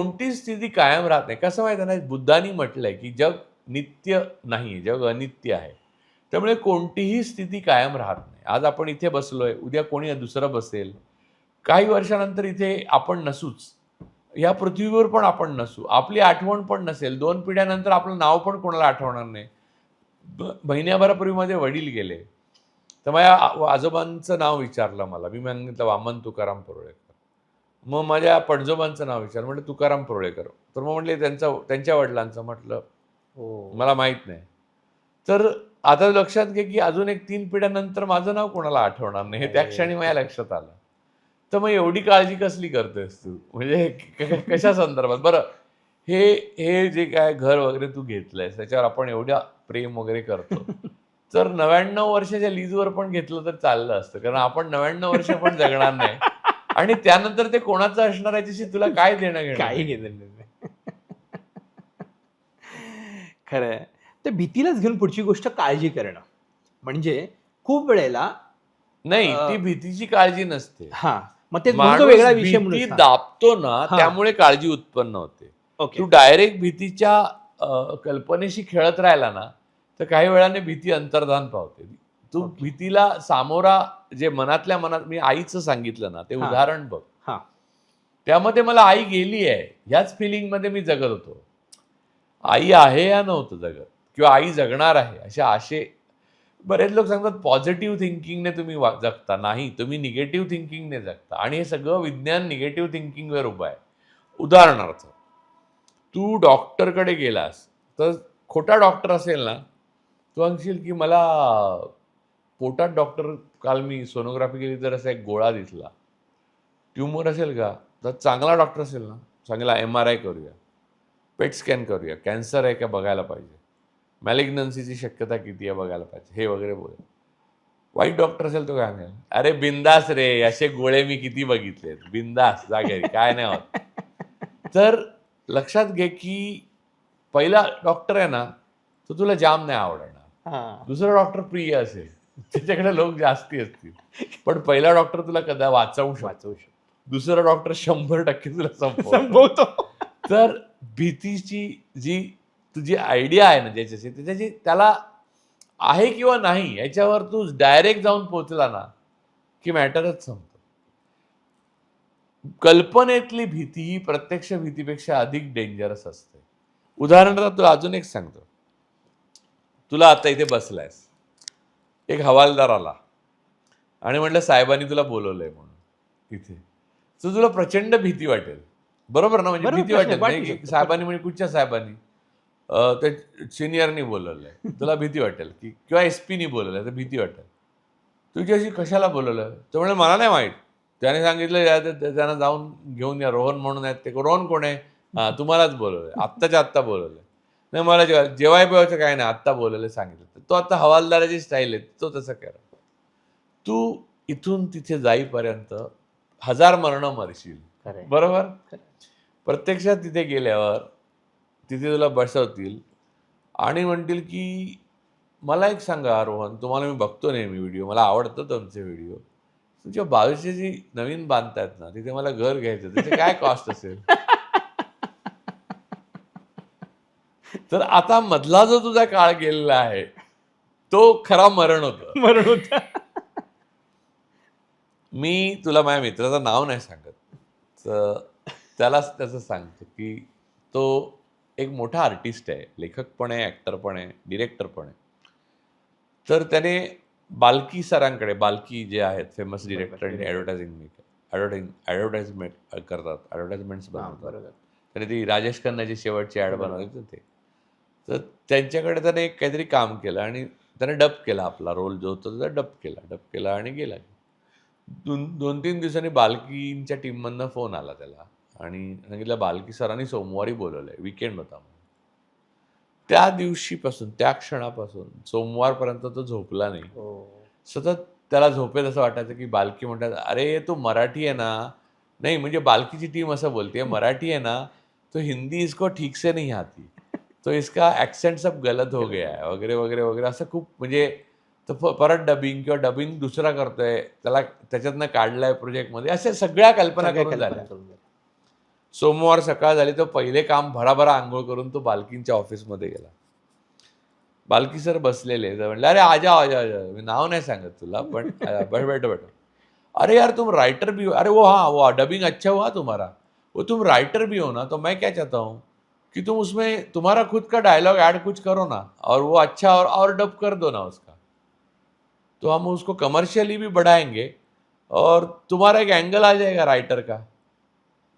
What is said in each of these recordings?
कोणतीच स्थिती कायम राहत नाही. कसं माहिती आहे ना, बुद्धांनी म्हटलंय, की जग नित्य नाही, जग अनित्य आहे. त्यामुळे कोणतीही स्थिती कायम राहत नाही. आज आपण इथे बसलोय, उद्या कोणी दुसरं बसेल. काही वर्षानंतर इथे आपण नसूच. या पृथ्वीवर पण आपण नसू. आपली आठवण पण नसेल. 2 पिढ्यानंतर आपलं नाव पण कोणाला आठवणार नाही. महिन्याभरापूर्वी माझे वडील गेले. तर माझ्या आजोबांचं नाव विचारलं मला. मी सांगितलं वामन तुकाराम परुळेकर. मग माझ्या पणजोबांचं नाव विचारलं. म्हटलं तुकाराम परुळेकर. तर मग म्हटले त्यांच्या वडिलांचं. म्हटलं हो. मला माहीत नाही. तर आता लक्षात घे, की अजून एक 3 पिढ्यानंतर माझं नाव कोणाला आठवणार नाही. हे त्या क्षणी माझ्या लक्षात आलं. तर मग एवढी काळजी कसली करतोयस तू? म्हणजे कशा संदर्भात? बरं हे हे जे काय घर वगैरे तू घेतलंयस त्याच्यावर आपण एवढ्या प्रेम वगैरे करतो. तर 99 वर्षाच्या लीजवर पण घेतलं तर चाललं असतं. कारण आपण 99 वर्ष पण जगणार नाही. आणि त्यानंतर ते कोणाचं असणार याच्याशी तुला काय देणं-घेणं काही नाही. घेणं नाही. खरं आहे. तर भीतीलाच घेऊन पुढची गोष्ट काळजी करणं. म्हणजे खूप वेळेला नाही, ती भीतीची काळजी नसते. हां, मग तेच म्हणून तो माणूस वेगळा विषय भीती म्हणून दाबतो ना, हां, त्यामुळे काळजी उत्पन्न होते. ओके. तू डायरेक्ट भीतीच्या कल्पनेशी खेळत राहिला ना, तर काही वेळाने भीती अंतर्धान पावते. तू ओके. भीतीला सामोरा जे मनातल्या मनात मी आईचं सांगितलं ना, ते हां, उदाहरण बघ. हां. त्यामध्ये मला आई गेली आहे, ह्याच फिलिंगमध्ये मी जगत होतो. आई आहे या नव्हतं जगत किंवा आई जगणार आहे, असे आशे बरेच लोक सांगतात पॉझिटिव्ह थिंकिंगने तुम्ही जगता. नाही, तुम्ही निगेटिव्ह थिंकिंगने जगता आणि हे सगळं विज्ञान निगेटिव्ह थिंकिंगवर उभं आहे. उदाहरणार्थ, तू डॉक्टरकडे गेलास, तर खोटा डॉक्टर असेल ना, तू म्हणशील की मला पोटात डॉक्टर काल मी सोनोग्राफी केली तर असा एक गोळा दिसला. ट्यूमर असेल का? तर चांगला डॉक्टर असेल ना, चांगला MRI करूया, पेट स्कॅन करूया, कॅन्सर आहे का बघायला पाहिजे. मॅलिग्नन्सीची शक्यता किती आहे बघायला पाहिजे, हे वगैरे बोलेल. वाईट डॉक्टर असेल तो काय म्हणेल, "अरे बिंदास रे, असे गोळे मी किती बघितलेत. बिंदास जा घरी, काय नाही होत." तर लक्षात घे, की पहिला डॉक्टर आहे ना, तो तुला जाम नाही आवडणार. हां. दुसरा डॉक्टर प्रिय असेल, त्याच्याकडे लोक जास्ती असतील. पण पहिला डॉक्टर तुला कदा वाचवू शकतो. वाचवू शकतो. दुसरा डॉक्टर 100% तुला संपवतो. संपवतो. तर भीतीची जी तुझी आयडिया आहे ना ज्याच्याशी, त्याच्याशी त्याला आहे किंवा नाही याच्यावर तू डायरेक्ट जाऊन पोहोचला ना, की मॅटरच संपतो. कल्पनेतली भीती ही प्रत्यक्ष भीतीपेक्षा अधिक डेंजरस असते. उदाहरणार्थ तुला अजून एक सांगतो. तुला आता इथे बसलायस. एक हवालदार आला आणि म्हटलं साहेबांनी तुला बोलवलंय म्हणून इथे. तर तुला प्रचंड भीती वाटेल. बरोबर ना? म्हणजे बरोबर भीती प्रश्न वाटेल वाटू नाही, की शकतो. साहेबांनी म्हणजे कुठच्या साहेबांनी? ते सिनियरनी बोलवलंय. तुला भीती वाटेल, की किंवा एस-पीनी बोलवलंय तर भीती वाटेल. तुझ्याशी कशाला बोलवलं? तो म्हणाला, "मला नाही माहीत. त्याने सांगितलं त्यांना जाऊन घेऊन या. रोहन म्हणून आहेत ते." "रोहन कोण आहे?" "हां, तुम्हालाच बोलवलंय. आत्ताच्या आत्ता बोलवलंय." "नाही मला जेवाय-बिवायचं काही नाही. आत्ता बोलवलंय सांगितलं." तो आता हवालदाराची स्टाईल आहे. तो तसं करेल. तू इथून तिथे जाईपर्यंत 1000 मरणं मरशील. खरंय. बरोबर? प्रत्यक्षात तिथे गेल्यावर तिथे तुला बसवतील आणि म्हणतील, की "मला एक सांगा रोहन, तुम्हाला मी बघतो नेहमी व्हिडिओ, मला आवडतं तुमचे व्हिडिओ. तुमच्या बाजूची जी नवीन बांधतायत ना, तिथे मला घर घ्यायचं त्याचे काय कॉस्ट असेल?" तर आता मधला जो तुझा काळ गेलेला आहे, तो खरा मरण होतं. मरण होतं. मी तुला माझ्या मित्राचं नाव नाही सांगत. तर त्यालाच त्याचं सांगतो, की तो एक मोठा आर्टिस्ट आहे. लेखक पण आहे, ॲक्टर पण आहे, डिरेक्टर पण आहे. तर त्याने बाल्की सरांकडे बाल्की जे आहेत फेमस डिरेक्टर आणि ॲडव्हर्टायझिंग मेकर ॲडव्हर्टाइजमेंट करतात, ॲडव्हर्टाइजमेंट्स हां, बनवतात. बरोबर. त्याने ती राजेश खन्नाची शेवटची ॲड बनवली होती ते. तर त्यांच्याकडे त्याने काहीतरी काम केलं आणि त्याने डब केला आपला रोल जो होता त्याचा डब केला आणि गेला. 2-3 दिवसांनी बाल्कीच्या टीममधनं फोन आला त्याला आणि सांगितलं, "बाल्की सरांनी सोमवारी बोलवलंय, वीकेंड होता." म्हणून. त्या दिवशीपासून, त्या क्षणापासून सोमवारपर्यंत तो झोपला नाही. हो. सतत त्याला झोपेत असं वाटायचं, की बाल्की म्हणतात, "अरे, तू मराठी आहे ना?" नाही, म्हणजे बाल्कीची टीम असं बोलते, "मराठी है ना, तो हिंदी इसको ठीक से नहीं आती. तो इसका ॲक्सेंट सब गलत हो गया है." वगैरे, वगैरे, वगैरे असं खूप म्हणजे तर परत डबिंग किंवा डबिंग दुसरा करतोय, त्याला त्याच्यातनं काढलाय प्रोजेक्टमध्ये, अशा सगळ्या कल्पना सगळ्या करून कल्पना झाल्या. करून द्या. सोमवार सकाळ झाली तर पहिले काम भराभरा आंघोळ करून तो बाल्कींच्या ऑफिसमध्ये गेला. बाल्की सर बसलेले. तर म्हणले, "अरे आजा आजा आजा." मी नाव नाही सांगत तुला, पण बैठो बैठो. "अरे यार तुम राइटर भी हो." "अरे वो हाँ, वो डबिंग अच्छा हुआ तुम्हारा. वो तुम राइटर भी हो ना, तो मैं क्या चाहता हूँ कि तुम उसमें तुम्हारा खुद का डायलॉग ऐड कुछ करो ना, और वो अच्छा और डब कर दो ना उसका. तो हम उसको कमर्शियली भी बढ़ाएंगे और तुम्हारा एक एंगल आ जाएगा राइटर का.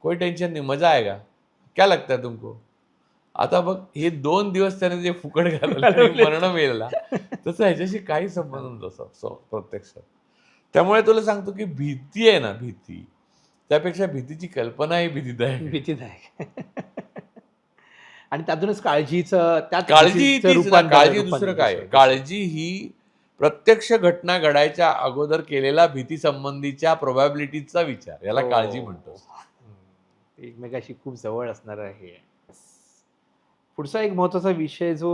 कोई टेन्शन नहीं, मजा आएगा. क्या लगता है तुमको?" आता बघ, हे 2 दिवस त्याने जे फुकट घालवलं आणि मरण मेलेला, तसं ह्याच्याशी काही संबंध नसतो प्रत्यक्षात. त्यामुळे तुला सांगतो की भीती आहे ना, भीती, त्यापेक्षा भीतीची कल्पना ही भीतीदायक आहे. भीतीदायक. आणि त्यातूनच काळजीचं त्याच काळजी भीतीचं तीच ना, काळजी रूपांतर दुसरं काय आहे? दुसरं. काळजी ही प्रत्यक्ष घटना घडायच्या अगोदर केलेला भीती संबंधीच्या प्रोबॅबिलिटीचा विचार, याला काळजी हो. म्हणतो. एकमेकाशी खूप जवळ असणार आहे. पुढचा एक महत्त्वाचा विषय जो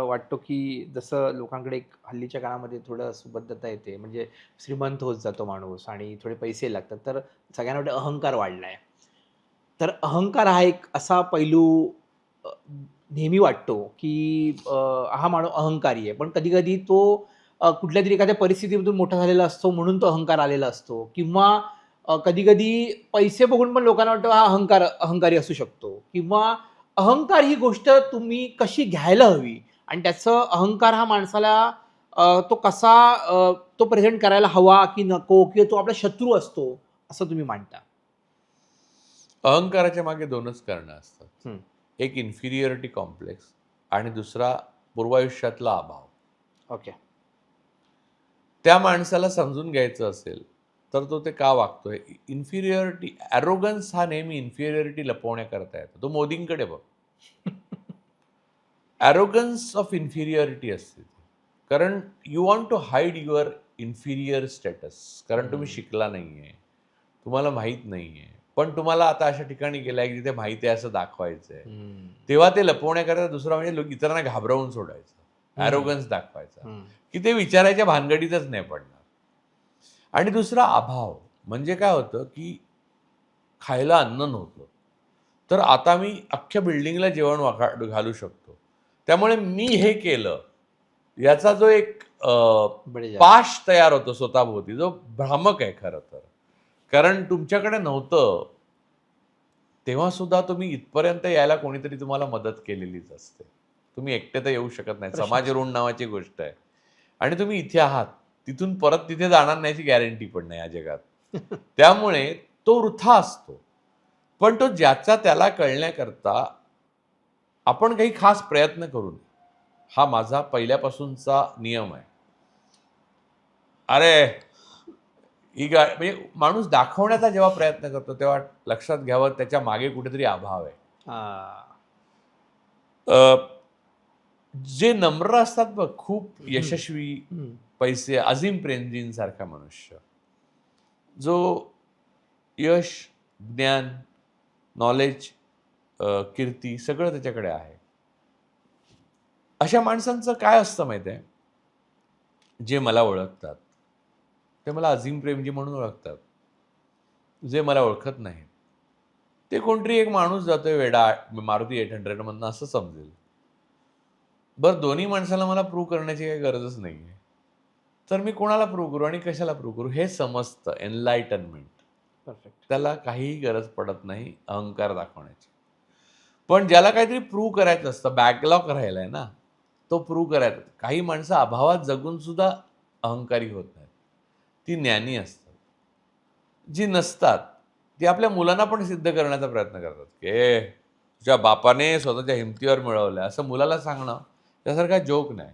वाटतो की जसं लोकांकडे एक हल्लीच्या काळामध्ये थोडं सुबद्धता येते, म्हणजे श्रीमंत होत जातो माणूस आणि थोडे पैसे लागतात, तर सगळ्यांना वाटतं अहंकार वाढलाय. तर अहंकार हा एक असा पैलू अ, नेहमी वाटतो की हा माणूस अहंकारी आहे. पण कधी-कधी तो कुठल्यातरी एखाद्या परिस्थितीमधून मोठा झालेला असतो म्हणून तो अहंकार आलेला असतो, किंवा कधी-कधी पैसे बघून पण लोकांना वाटतं हा अहंकारी असू शकतो, किंवा अहंकार ही गोष्ट तुम्ही कशी घ्यायला हवी आणि त्याचं अहंकार हा माणसाला तो कसा तो प्रेझेंट करायला हवा की नको, किंवा तो आपला शत्रू असतो असं तुम्ही मांडता? अहंकाराच्या मागे 2च कारणं असतात. हं. एक इन्फिरियरिटी कॉम्प्लेक्स आणि दुसरा पूर्वायुष्यातला अभाव. ओके. त्या माणसाला समजून घ्यायचं असेल, तर तो ते का वागतोय? इन्फिरियरिटी, ॲरोगन्स हा नेहमी इन्फिरियरिटी लपवण्याकरता येतो. तो मोदींकडे बघ. ॲरोगन्स ऑफ इन्फिरियरिटी असते ती. कारण you want to hide your inferior status. कारण तुम्ही शिकला नाहीये, तुम्हाला माहीत नाहीये. पण तुम्हाला आता अशा ठिकाणी गेलाय की जिथे माहिती आहे असं दाखवायचंय. तेव्हा ते लपवण्याकरता दुसरा म्हणजे इतरांना घाबरवून सोडायचं. ॲरोगन्स दाखवायचा. की ते विचारायच्या भानगडीतच नाही पडणार. आणि दुसरा अभाव म्हणजे काय होतं, की खायला अन्न नव्हतं. तर आता मी अख्ख्या बिल्डिंगला जेवण घालू शकतो. त्यामुळे मी हे केलं, याचा जो एक बळीराजा. पाश तयार होतो स्वतःभोवती, जो भ्रामक आहे खरं तर. कारण तुमच्याकडे नव्हतं, तेव्हा सुद्धा तुम्ही इथपर्यंत यायला कोणीतरी तुम्हाला मदत केलेलीच असते. तुम्ही एकटे तर येऊ शकत नाही. समाज ऋण नावाची गोष्ट आहे. आणि तुम्ही इथे आहात. तिथून परत तिथे जाणार नाही याची गॅरंटी पण नाही या जगात. त्यामुळे तो वृथा असतो. पण तो ज्याचा त्याला कळण्याकरता आपण काही खास प्रयत्न करू नये. हा माझा पहिल्यापासूनचा नियम आहे. अरे, ही म्हणजे माणूस दाखवण्याचा जेव्हा प्रयत्न करतो, तेव्हा लक्षात घ्यावं त्याच्या मागे कुठेतरी अभाव आहे. हां. अ, जे नम्र असतात बघ, खूप यशस्वी, हं. पैसे, अझीम प्रेमजींसारखा मनुष्य, जो यश, ज्ञान, नॉलेज, कीर्ती सगळं त्याच्याकडे आहे. अशा माणसांचं काय असतं माहिती आहे? जे मला ओळखतात, ते मला अझीम प्रेमजी म्हणून ओळखतात. जे मला ओळखत नाहीत, ते कोणतरी एक माणूस जातोय वेडा मारुती 800 मधनं असं समजेल. बरं, दोन्ही माणसाला मला प्रूव्ह करण्याची काही गरजच नाहीये. तर मी कोणाला प्रूव्ह करू आणि कशाला प्रूव्ह करू हे समजतं. एनलाइटनमेंट. परफेक्ट. त्याला काहीही गरज पडत नाही अहंकार दाखवण्याची. पण ज्याला काहीतरी प्रूव्ह करायचं असतं, बॅकलॉग राहिलाय ना, तो प्रूव्ह करायचा. काही माणसं अभावात जगून सुद्धा अहंकारी होत नाहीत. ती ज्ञानी असतात. जी नसतात, ती आपल्या मुलांना पण सिद्ध करण्याचा प्रयत्न करतात, की "ए, तुझ्या बापाने स्वतःच्या हिमतीवर मिळवलंय." असं मुलाला सांगणं त्यासारखा जोक नाही.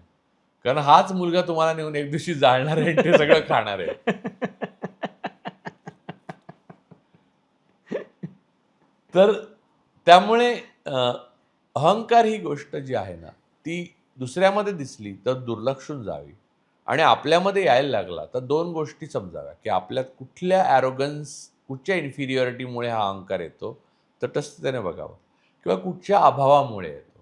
कारण हाच मुलगा तुम्हाला नेऊन एक दिवशी जाळणार आहे आणि ते सगळं खाणार आहे. तर त्यामुळे अहंकार ही गोष्ट जी आहे ना, ती दुसऱ्यामध्ये दिसली तर दुर्लक्षून जावी आणि आपल्यामध्ये यायला लागला तर 2 गोष्टी समजाव्या, की आपल्यात कुठल्या ॲरोगन्स, कुठच्या इन्फिरियरिटीमुळे हा अहंकार येतो, तटस्थतेने बघावं किंवा कुठच्या अभावामुळे येतो.